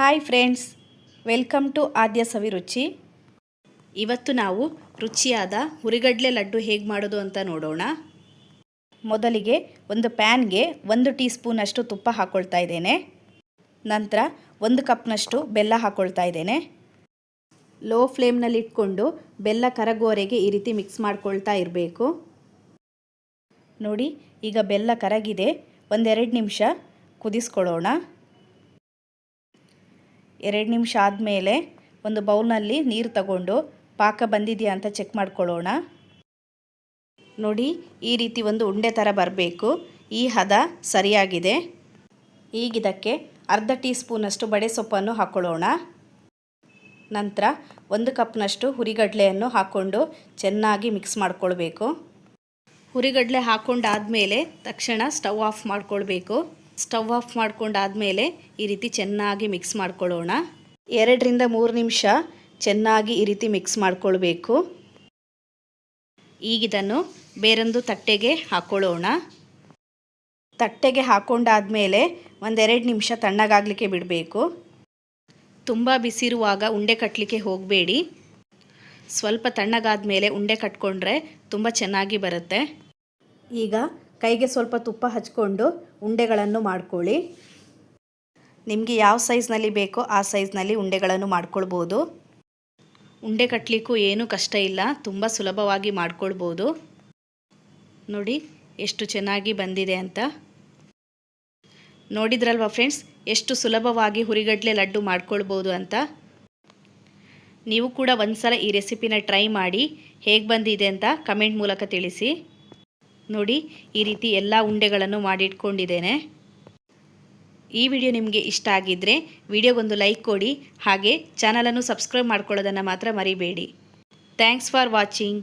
Hi friends, welcome to ಆದ್ಯ ಸವಿರುಚಿ. ಇವತ್ತು ನಾವು ರುಚಿಯಾದ ಹುರಿಗಡಲೆ ಲಡ್ಡು ಹೇಗೆ ಮಾಡೋದು ಅಂತ ನೋಡೋಣ. ಮೊದಲಿಗೆ ಒಂದು ಪ್ಯಾನ್ಗೆ 1 ಟೀ ಸ್ಪೂನಷ್ಟು ತುಪ್ಪ ಹಾಕ್ಕೊಳ್ತಾ ಇದ್ದೇನೆ. ನಂತರ 1 ಕಪ್ನಷ್ಟು ಬೆಲ್ಲ ಹಾಕ್ಕೊಳ್ತಾ ಇದ್ದೇನೆ. ಲೋ ಫ್ಲೇಮ್ನಲ್ಲಿ ಇಟ್ಕೊಂಡು ಬೆಲ್ಲ ಕರಗುವವರೆಗೆ ಈ ರೀತಿ ಮಿಕ್ಸ್ ಮಾಡ್ಕೊಳ್ತಾ ಇರಬೇಕು. ನೋಡಿ, ಈಗ ಬೆಲ್ಲ ಕರಗಿದೆ. 1-2 ನಿಮಿಷ ಕುದಿಸ್ಕೊಳ್ಳೋಣ. 2 ನಿಮಿಷ ಆದಮೇಲೆ ಒಂದು ಬೌಲ್ನಲ್ಲಿ ನೀರು ತಗೊಂಡು ಪಾಕ ಬಂದಿದೆಯಾ ಅಂತ ಚೆಕ್ ಮಾಡ್ಕೊಳ್ಳೋಣ. ನೋಡಿ, ಈ ರೀತಿ ಒಂದು ಉಂಡೆ ಥರ ಬರಬೇಕು. ಈ ಹದ ಸರಿಯಾಗಿದೆ. ಈಗ ಇದಕ್ಕೆ ಅರ್ಧ ಟೀ ಸ್ಪೂನಷ್ಟು ಬಡೆ ಸೊಪ್ಪನ್ನು ಹಾಕ್ಕೊಳ್ಳೋಣ. ನಂತರ 1 ಕಪ್ನಷ್ಟು ಹುರಿಗಡಲೆಯನ್ನು ಹಾಕ್ಕೊಂಡು ಚೆನ್ನಾಗಿ ಮಿಕ್ಸ್ ಮಾಡ್ಕೊಳ್ಬೇಕು. ಹುರಿಗಡಲೆ ಹಾಕ್ಕೊಂಡಾದಮೇಲೆ ತಕ್ಷಣ ಸ್ಟವ್ ಆಫ್ ಮಾಡ್ಕೊಳ್ಬೇಕು. ಸ್ಟವ್ ಆಫ್ ಮಾಡ್ಕೊಂಡಾದಮೇಲೆ ಈ ರೀತಿ ಚೆನ್ನಾಗಿ ಮಿಕ್ಸ್ ಮಾಡ್ಕೊಳ್ಳೋಣ. 2-3 ನಿಮಿಷ ಚೆನ್ನಾಗಿ ಈ ರೀತಿ ಮಿಕ್ಸ್ ಮಾಡ್ಕೊಳ್ಬೇಕು. ಈಗ ಇದನ್ನು ಬೇರೊಂದು ತಟ್ಟೆಗೆ ಹಾಕ್ಕೊಳ್ಳೋಣ. ತಟ್ಟೆಗೆ ಹಾಕ್ಕೊಂಡಾದಮೇಲೆ 1-2 ನಿಮಿಷ ತಣ್ಣಗಾಗಲಿಕ್ಕೆ ಬಿಡಬೇಕು. ತುಂಬ ಬಿಸಿರುವಾಗ ಉಂಡೆ ಕಟ್ಟಲಿಕ್ಕೆ ಹೋಗಬೇಡಿ. ಸ್ವಲ್ಪ ತಣ್ಣಗಾದ ಮೇಲೆ ಉಂಡೆ ಕಟ್ಕೊಂಡ್ರೆ ತುಂಬ ಚೆನ್ನಾಗಿ ಬರುತ್ತೆ. ಈಗ ಕೈಗೆ ಸ್ವಲ್ಪ ತುಪ್ಪ ಹಚ್ಕೊಂಡು ಉಂಡೆಗಳನ್ನು ಮಾಡ್ಕೊಳ್ಳಿ. ನಿಮಗೆ ಯಾವ ಸೈಜ್ನಲ್ಲಿ ಬೇಕೋ ಆ ಸೈಜ್ನಲ್ಲಿ ಉಂಡೆಗಳನ್ನು ಮಾಡ್ಕೊಳ್ಬೋದು. ಉಂಡೆ ಕಟ್ಟಲಿಕ್ಕೂ ಏನೂ ಕಷ್ಟ ಇಲ್ಲ, ತುಂಬ ಸುಲಭವಾಗಿ ಮಾಡ್ಕೊಳ್ಬೋದು. ನೋಡಿ ಎಷ್ಟು ಚೆನ್ನಾಗಿ ಬಂದಿದೆ ಅಂತ. ನೋಡಿದ್ರಲ್ವ ಫ್ರೆಂಡ್ಸ್, ಎಷ್ಟು ಸುಲಭವಾಗಿ ಹುರಿಗಡಲೆ ಲಡ್ಡು ಮಾಡ್ಕೊಳ್ಬೋದು ಅಂತ. ನೀವು ಕೂಡ ಒಂದ್ಸಲ ಈ ರೆಸಿಪಿನ ಟ್ರೈ ಮಾಡಿ ಹೇಗೆ ಬಂದಿದೆ ಅಂತ ಕಮೆಂಟ್ ಮೂಲಕ ತಿಳಿಸಿ. ನೋಡಿ, ಈ ರೀತಿ ಎಲ್ಲ ಉಂಡೆಗಳನ್ನು ಮಾಡಿಟ್ಕೊಂಡಿದ್ದೇನೆ. ಈ ವಿಡಿಯೋ ನಿಮಗೆ ಇಷ್ಟ ಆಗಿದ್ದರೆ ವಿಡಿಯೋಗೊಂದು ಲೈಕ್ ಕೊಡಿ. ಹಾಗೆ ಚಾನಲನ್ನು ಸಬ್ಸ್ಕ್ರೈಬ್ ಮಾಡ್ಕೊಳ್ಳೋದನ್ನು ಮಾತ್ರ ಮರಿಬೇಡಿ. Thanks for watching.